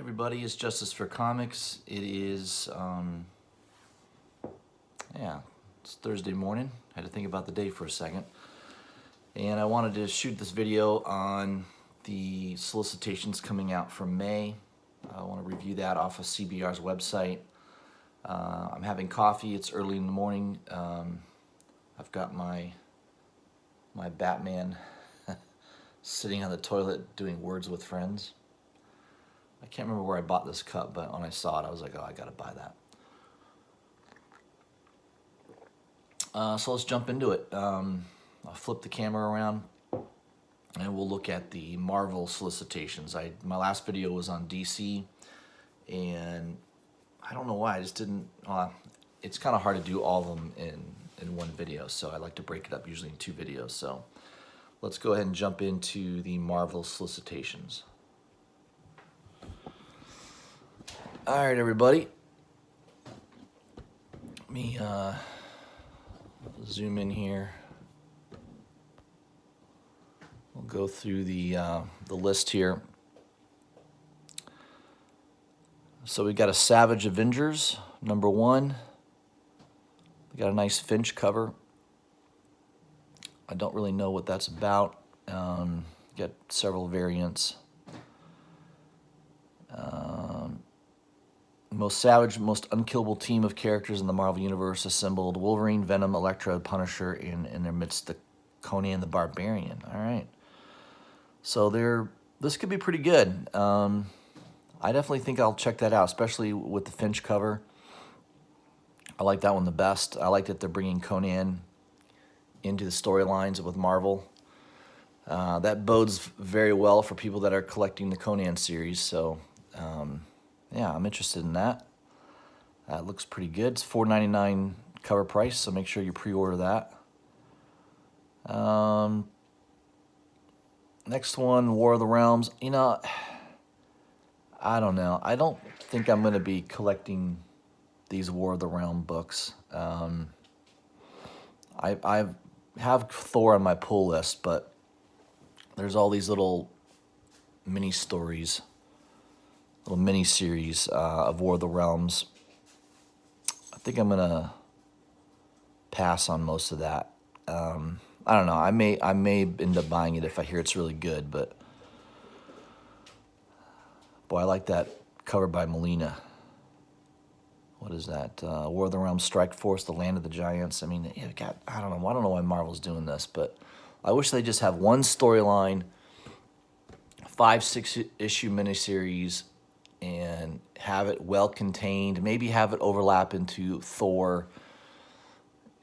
Everybody, it's Justice for Comics. It is, it's Thursday morning. I had to think about the day for a second. And I wanted to shoot this video on the solicitations coming out for May. I want to review that off of CBR's website. I'm having coffee. It's early in the morning. I've got my Batman sitting on the toilet doing Words with Friends. I can't remember where I bought this cup, but when I saw it, I was like, oh, I gotta buy that. So let's jump into it. I'll flip the camera around and we'll look at the Marvel solicitations. My last video was on DC, and I don't know why, I just didn't, it's kind of hard to do all of them in one video, so I like to break it up usually in two videos. So let's go ahead and jump into the Marvel solicitations. All right, everybody. Let me zoom in here. We'll go through the list here. So we got a Savage Avengers #1. We got a nice Finch cover. I don't really know what that's about. Got several variants. Most savage, most unkillable team of characters in the Marvel Universe assembled: Wolverine, Venom, Elektra, Punisher, in their midst the Conan the Barbarian. All right. So this could be pretty good. I definitely think I'll check that out, especially with the Finch cover. I like that one the best. I like that they're bringing Conan into the storylines with Marvel. That bodes very well for people that are collecting the Conan series. So, yeah, I'm interested in that. That looks pretty good. It's $4.99 cover price, so make sure you pre-order that. Next one, War of the Realms. You know, I don't know. I don't think I'm going to be collecting these War of the Realm books. I have Thor on my pull list, but there's all these little mini stories, little mini series of War of the Realms. I think I'm gonna pass on most of that. I don't know. I may end up buying it if I hear it's really good, but boy, I like that cover by Molina. What is that? War of the Realms, Strike Force, The Land of the Giants. I mean, I don't know. I don't know why Marvel's doing this, but I wish they just have one storyline, 5-6 issue miniseries, and have it well contained. Maybe have it overlap into Thor,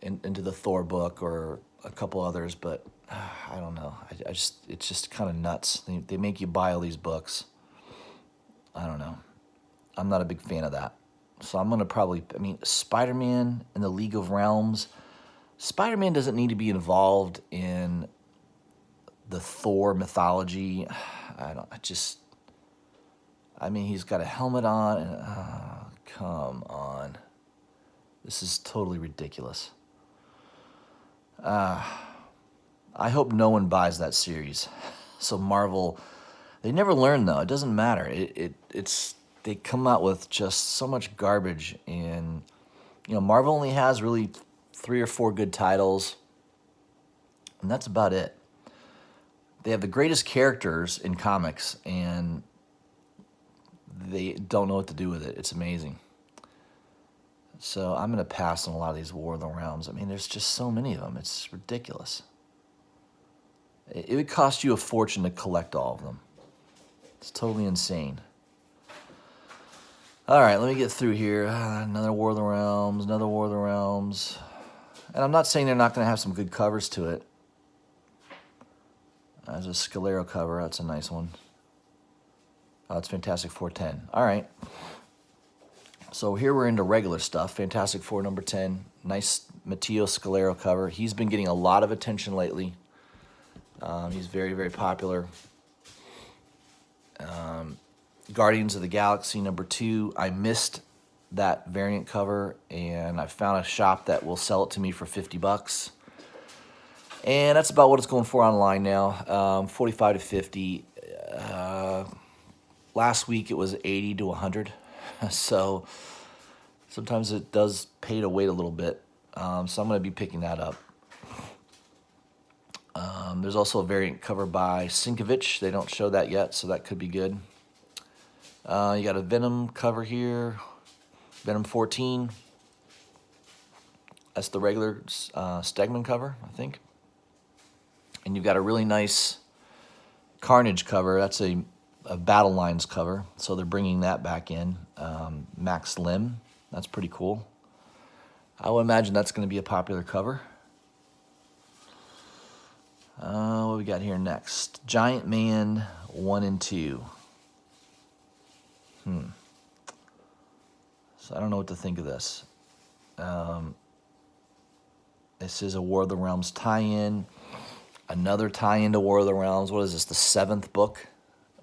into the Thor book or a couple others. But I don't know. It's just kind of nuts. They make you buy all these books. I don't know. I'm not a big fan of that. So I'm gonna probably. I mean, Spider-Man in the League of Realms. Spider-Man doesn't need to be involved in the Thor mythology. I mean, he's got a helmet on, and come on. This is totally ridiculous. I hope no one buys that series. So Marvel, they never learn though. It doesn't matter. They come out with just so much garbage, and Marvel only has really 3 or 4 good titles, and that's about it. They have the greatest characters in comics, and they don't know what to do with it. It's amazing. So I'm going to pass on a lot of these War of the Realms. I mean, there's just so many of them. It's ridiculous. It would cost you a fortune to collect all of them. It's totally insane. All right, let me get through here. Another War of the Realms, another War of the Realms. And I'm not saying they're not going to have some good covers to it. There's a Scalero cover. That's a nice one. Oh, it's Fantastic Four 10. All right. So here we're into regular stuff. Fantastic Four #10. Nice Matteo Scalero cover. He's been getting a lot of attention lately. He's very, very popular. Guardians of the Galaxy #2. I missed that variant cover, and I found a shop that will sell it to me for $50. And that's about what it's going for online now. 45 to 50. last week it was 80 to 100. So sometimes it does pay to wait a little bit. So I'm going to be picking that up. There's also a variant cover by Sinkovich. They don't show that yet, so that could be good. You got a Venom cover here, Venom 14. That's the regular Stegman cover, I think. And you've got a really nice Carnage cover. That's a Battle Lines cover, so they're bringing that back in. Max Lim, that's pretty cool. I would imagine that's going to be a popular cover. What we got here next? Giant Man 1 and 2. So I don't know what to think of this. This is a War of the Realms tie-in. Another tie-in to War of the Realms. What is this, the 7th book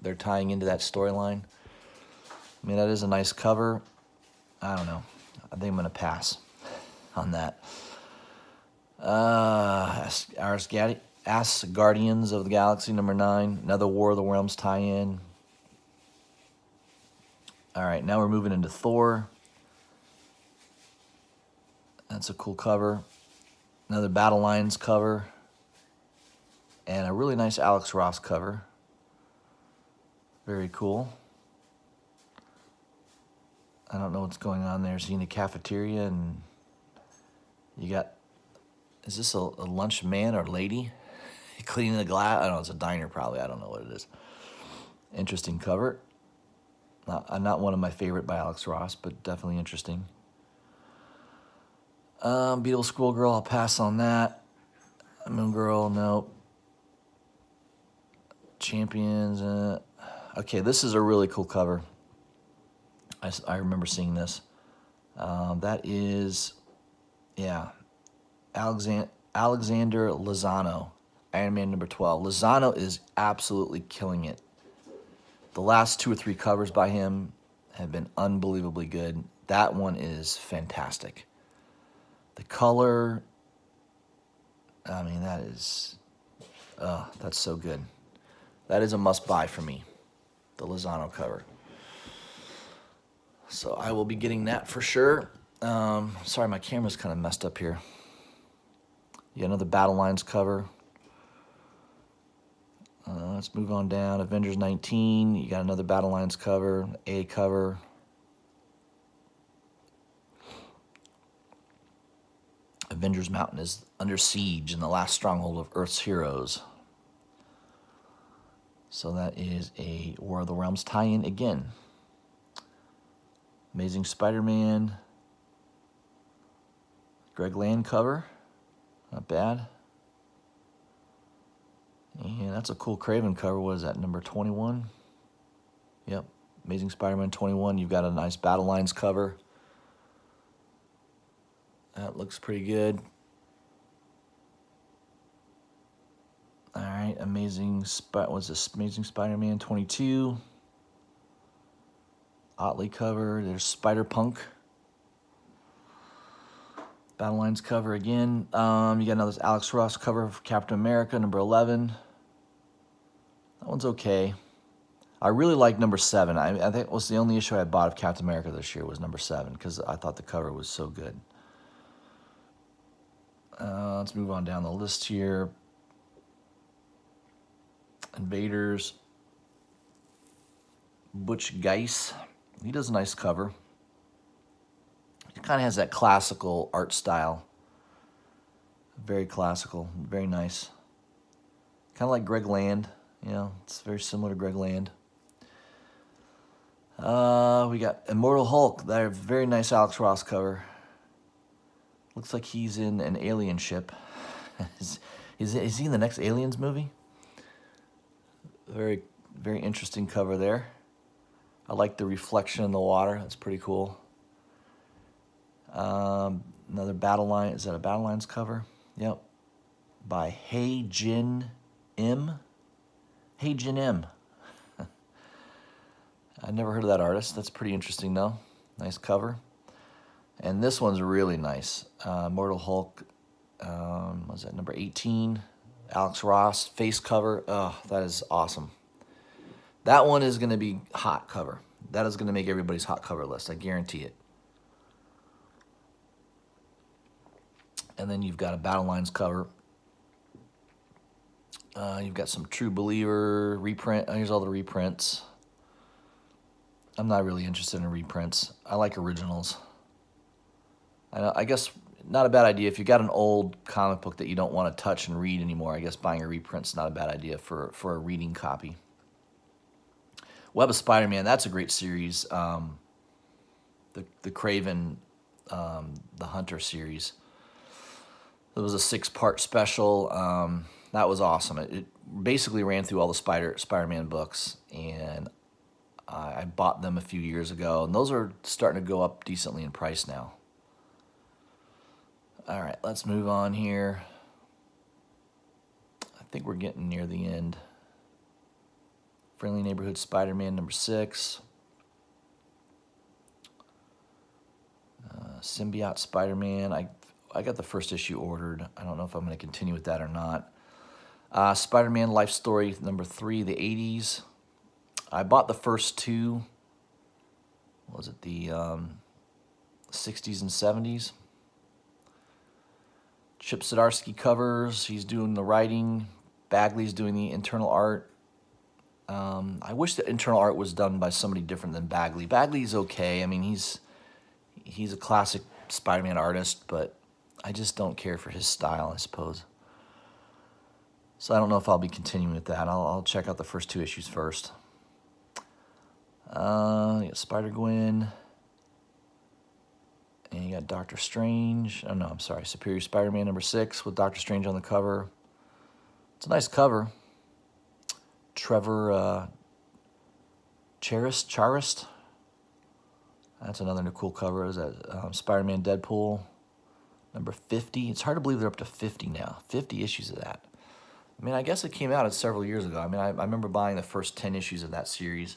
they're tying into that storyline? I mean, that is a nice cover. I don't know. I think I'm going to pass on that. Guardians of the Galaxy number 9. Another War of the Realms tie-in. All right, now we're moving into Thor. That's a cool cover. Another Battle Lines cover. And a really nice Alex Ross cover. Very cool. I don't know what's going on there. Seeing the cafeteria and you got, is this a lunch man or lady cleaning the glass? I don't know, it's a diner probably. I don't know what it is. Interesting cover. Not one of my favorite by Alex Ross, but definitely interesting. Beetle Squirrel Girl, I'll pass on that. Moon Girl, nope. Champions, okay, this is a really cool cover. I remember seeing this. That is, yeah, Alexander Lozano, Iron Man number 12. Lozano is absolutely killing it. The last 2 or 3 covers by him have been unbelievably good. That one is fantastic. The color, I mean, that is, that's so good. That is a must-buy for me, the Lozano cover. So I will be getting that for sure. Sorry, my camera's kind of messed up here. You got another Battle Lines cover. Let's move on down. Avengers 19. You got another Battle Lines cover, A cover. Avengers Mountain is under siege in the last stronghold of Earth's heroes. So that is a War of the Realms tie-in again. Amazing Spider-Man. Greg Land cover. Not bad. And that's a cool Craven cover. What is that, number 21? Yep, Amazing Spider-Man 21. You've got a nice Battle Lines cover. That looks pretty good. All right, what's this? Amazing Spider-Man 22. Otley cover. There's Spider-Punk. Battle Lines cover again. You got another Alex Ross cover of Captain America, number 11. That one's okay. I really like number 7. I think it was the only issue I bought of Captain America this year was number 7 because I thought the cover was so good. Let's move on down the list here. Invaders. Butch Geis. He does a nice cover. It kind of has that classical art style. Very classical, very nice. Kind of like Greg Land, you know, it's very similar to Greg Land. We got Immortal Hulk, that very nice Alex Ross cover. Looks like he's in an alien ship. Is he in the next Aliens movie? Very, very interesting cover there. I like the reflection in the water. That's pretty cool. Another Battle Line. Is that a Battle Lines cover? Yep. By Hey Jin M. Hey Jin M. I never heard of that artist. That's pretty interesting though. Nice cover. And this one's really nice. Immortal Hulk. Was that number 18? Alex Ross face cover. Oh, that is awesome. That one is going to be hot cover. That is going to make everybody's hot cover list. I guarantee it. And then you've got a Battle Lines cover. You've got some True Believer reprint. Here's all the reprints. I'm not really interested in reprints. I like originals. I guess not a bad idea. If you got an old comic book that you don't want to touch and read anymore, I guess buying a reprint's not a bad idea for a reading copy. Web of Spider-Man, that's a great series. The Craven, the Hunter series. It was a 6-part special. That was awesome. It basically ran through all the Spider-Man books, and I bought them a few years ago, and those are starting to go up decently in price now. All right, let's move on here. I think we're getting near the end. Friendly Neighborhood Spider-Man number 6. Symbiote Spider-Man. I got the first issue ordered. I don't know if I'm going to continue with that or not. Spider-Man Life Story number 3, the 80s. I bought the first 2. What was it, the 60s and 70s? Chip Zdarsky covers. He's doing the writing. Bagley's doing the internal art. I wish the internal art was done by somebody different than Bagley. Bagley's okay. I mean, he's a classic Spider-Man artist, but I just don't care for his style, I suppose. So I don't know if I'll be continuing with that. I'll check out the first 2 issues first. You got Spider-Gwen. And you got Doctor Strange. Oh, no, I'm sorry. Superior Spider-Man number 6 with Doctor Strange on the cover. It's a nice cover. Trevor Charist. That's another cool cover. Is that Spider-Man Deadpool number 50? It's hard to believe they're up to 50 now. 50 issues of that. I mean, I guess it came out several years ago. I mean, I remember buying the first 10 issues of that series.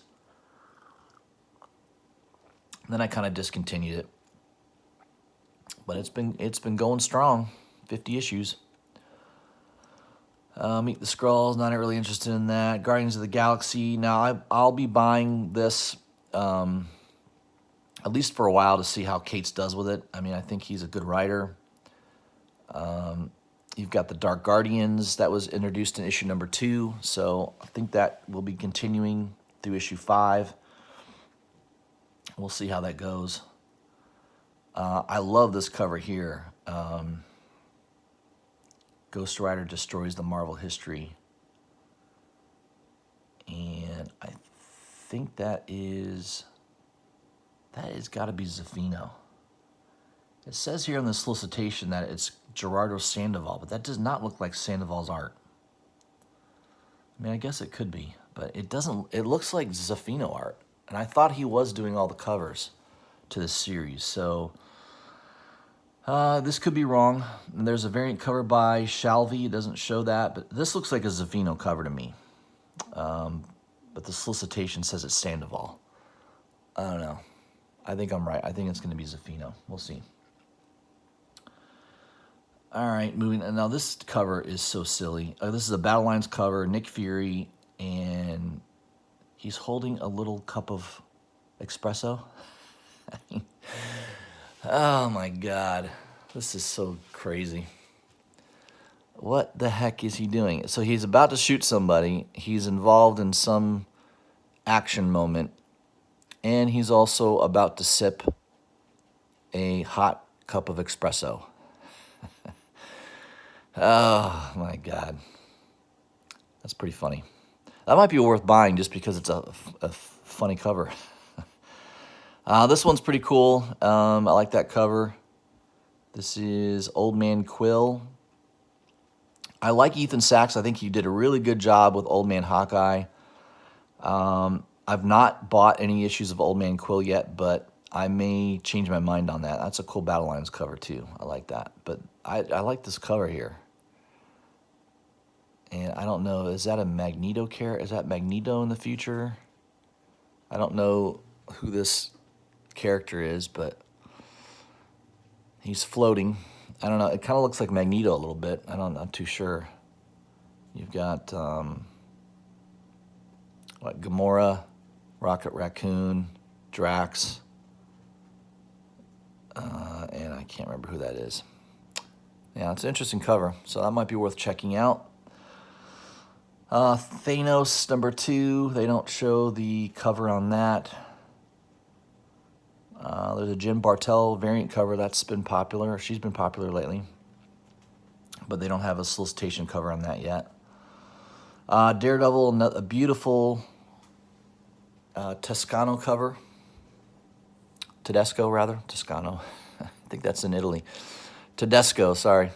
And then I kind of discontinued it. But it's been going strong. 50 issues. Meet the Skrulls, not really interested in that. Guardians of the Galaxy. Now, I'll be buying this at least for a while to see how Cates does with it. I mean, I think he's a good writer. You've got the Dark Guardians that was introduced in issue number 2, so I think that will be continuing through issue 5. We'll see how that goes. I love this cover here. Ghost Rider destroys the Marvel history. And I think that is got to be Zafino. It says here in the solicitation that it's Gerardo Sandoval, but that does not look like Sandoval's art. I mean, I guess it could be, but it doesn't. It looks like Zafino art, and I thought he was doing all the covers to this series. So this could be wrong. And there's a variant cover by Shalvey. It doesn't show that, but this looks like a Zafino cover to me. But the solicitation says it's Sandoval. I don't know. I think I'm right. I think it's going to be Zafino. We'll see. All right, moving. Now this cover is so silly. This is a Battle Lines cover, Nick Fury, and he's holding a little cup of espresso. Oh my God, this is so crazy. What the heck is he doing? So he's about to shoot somebody. He's involved in some action moment, and he's also about to sip a hot cup of espresso. Oh, my God. That's pretty funny. That might be worth buying just because it's a funny cover. This one's pretty cool. I like that cover. This is Old Man Quill. I like Ethan Sachs. I think he did a really good job with Old Man Hawkeye. I've not bought any issues of Old Man Quill yet, but I may change my mind on that. That's a cool Battle Lines cover, too. I like that. But I like this cover here. And I don't know, is that a Magneto character? Is that Magneto in the future? I don't know who this character is, but he's floating. I don't know. It kind of looks like Magneto a little bit. I'm not too sure. You've got what, Gamora, Rocket Raccoon, Drax, and I can't remember who that is. Yeah, it's an interesting cover, so that might be worth checking out. Thanos #2, they don't show the cover on that. There's a Jen Bartel variant cover that's been popular. She's been popular lately, but they don't have a solicitation cover on that yet. Daredevil, a beautiful Toscano cover. Tedesco, rather. Toscano. I think that's in Italy. Tedesco, sorry.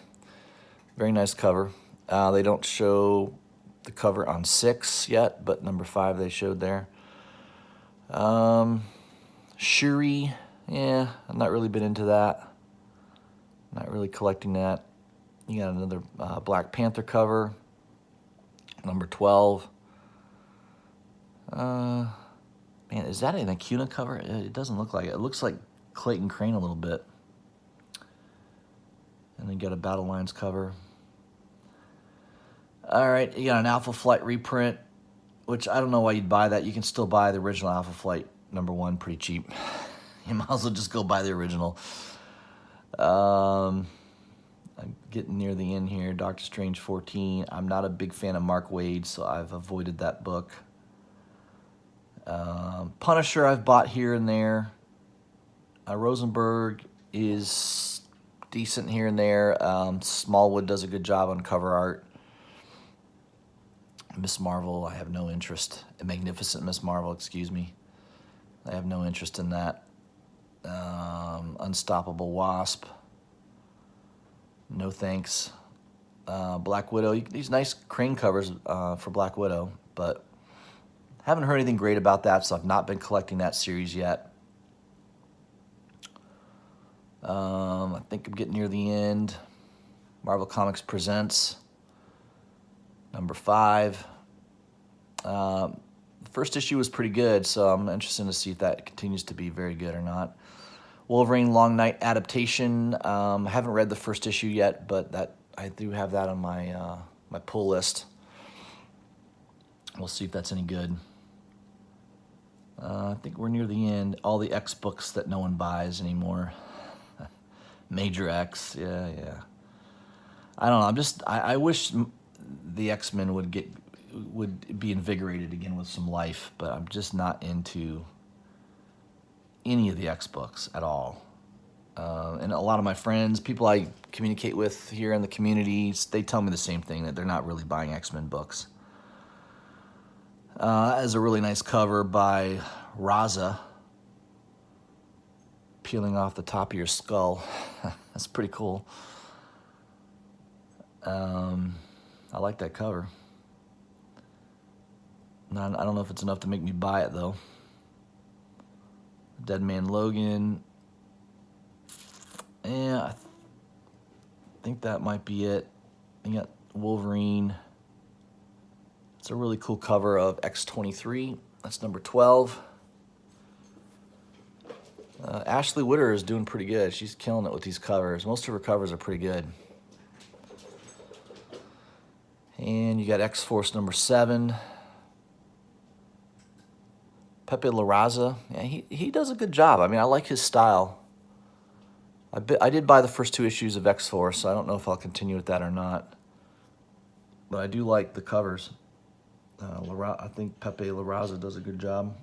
Very nice cover. They don't show the cover on 6 yet, but #5 they showed there. Shuri, yeah, I've not really been into that. Not really collecting that. You got another Black Panther cover, #12. Man, is that an Acuna cover? It doesn't look like it. It looks like Clayton Crane a little bit. And then you got a Battle Lines cover. All right, you got an Alpha Flight reprint, which I don't know why you'd buy that. You can still buy the original Alpha Flight #1 pretty cheap. You might as well just go buy the original. I'm getting near the end here. Doctor Strange 14. I'm not a big fan of Mark Waid, so I've avoided that book. Punisher I've bought here and there. Rosenberg is decent here and there. Smallwood does a good job on cover art. Miss Marvel, I have no interest. Magnificent Miss Marvel, excuse me. I have no interest in that. Unstoppable Wasp. No thanks. Black Widow. These nice Crane covers for Black Widow, but haven't heard anything great about that, so I've not been collecting that series yet. I think I'm getting near the end. Marvel Comics Presents, #5. The first issue was pretty good, so I'm interested to see if that continues to be very good or not. Wolverine Long Night adaptation. I haven't read the first issue yet, but that I do have that on my my pull list. We'll see if that's any good. I think we're near the end. All the X books that no one buys anymore. Major X, yeah. I don't know. I wish the X-Men would be invigorated again with some life, but I'm just not into any of the X books at all. And a lot of my friends, people I communicate with here in the communities, they tell me the same thing, that they're not really buying X-Men books. That is a really nice cover by Raza, peeling off the top of your skull. That's pretty cool. I like that cover. I don't know if it's enough to make me buy it, though. Dead Man Logan. Yeah, I think that might be it. You got Wolverine. It's a really cool cover of X-23. That's #12. Ashley Witter is doing pretty good. She's killing it with these covers. Most of her covers are pretty good. And you got X-Force #7. Pepe Larraza, yeah, he does a good job. I mean, I like his style. I did buy the first 2 issues of X-Force, so I don't know if I'll continue with that or not. But I do like the covers. I think Pepe Larraza does a good job.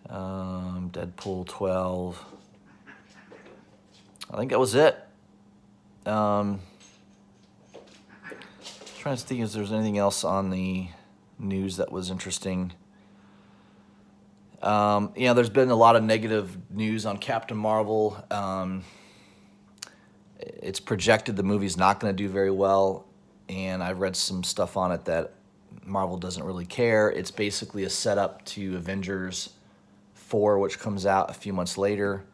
Deadpool 12. I think that was it. Trying to think if there's anything else on the news that was interesting. There's been a lot of negative news on Captain Marvel. It's projected the movie's not going to do very well, and I've read some stuff on it that Marvel doesn't really care. It's basically a setup to Avengers 4, which comes out a few months later.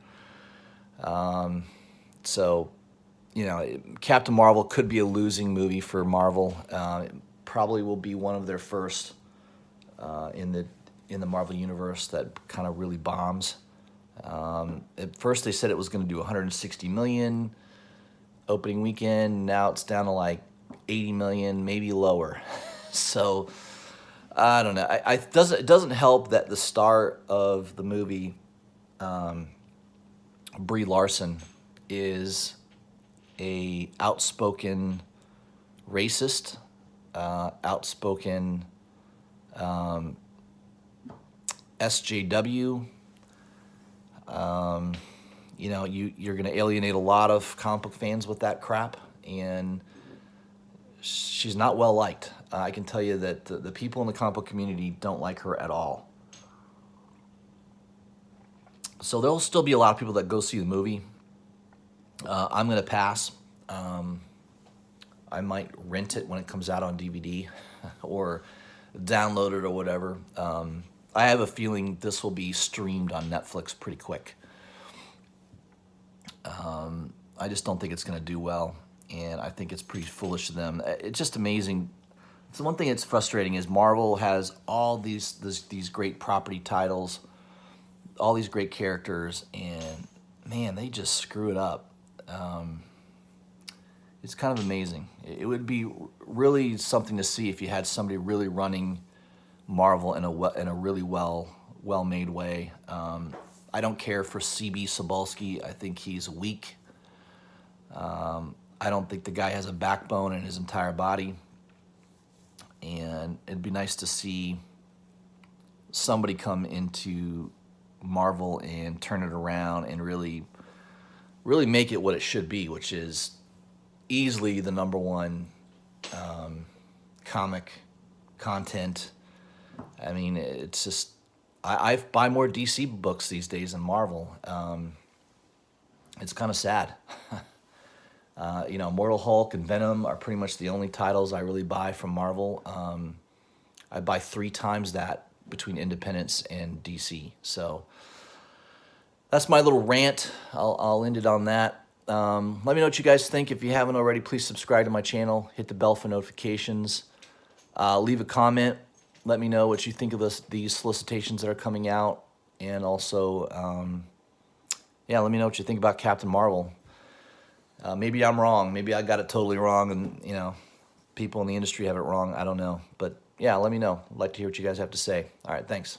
Captain Marvel could be a losing movie for Marvel. It probably will be one of their first in the Marvel universe that kind of really bombs. At first they said it was going to do 160 million opening weekend. Now it's down to like 80 million, maybe lower. So I don't know. It doesn't help that the star of the movie, Brie Larson, is a outspoken racist, outspoken SJW. You know, you're going to alienate a lot of comic book fans with that crap, and she's not well liked. I can tell you that the people in the comic book community don't like her at all. So there'll still be a lot of people that go see the movie. I'm going to pass. I might rent it when it comes out on DVD or download it or whatever. I have a feeling this will be streamed on Netflix pretty quick. I just don't think it's going to do well, and I think it's pretty foolish of them. It's just amazing. So one thing that's frustrating is Marvel has all these great property titles, all these great characters, and man, they just screw it up. It's kind of amazing. It would be really something to see if you had somebody really running Marvel in a really well-made way. I don't care for CB Cebulski. I think he's weak. I don't think the guy has a backbone in his entire body. And it'd be nice to see somebody come into Marvel and turn it around and really make it what it should be, which is easily the #1 comic content. I mean, it's just, I buy more DC books these days than Marvel. It's kind of sad. You know, Immortal Hulk and Venom are pretty much the only titles I really buy from Marvel. I buy 3 times that between Independence and DC. So that's my little rant. I'll end it on that. Let me know what you guys think. If you haven't already, please subscribe to my channel. Hit the bell for notifications. Leave a comment. Let me know what you think of these solicitations that are coming out. And also, yeah, let me know what you think about Captain Marvel. Maybe I'm wrong. Maybe I got it totally wrong, and you know, people in the industry have it wrong. I don't know. But yeah, let me know. I'd like to hear what you guys have to say. All right, thanks.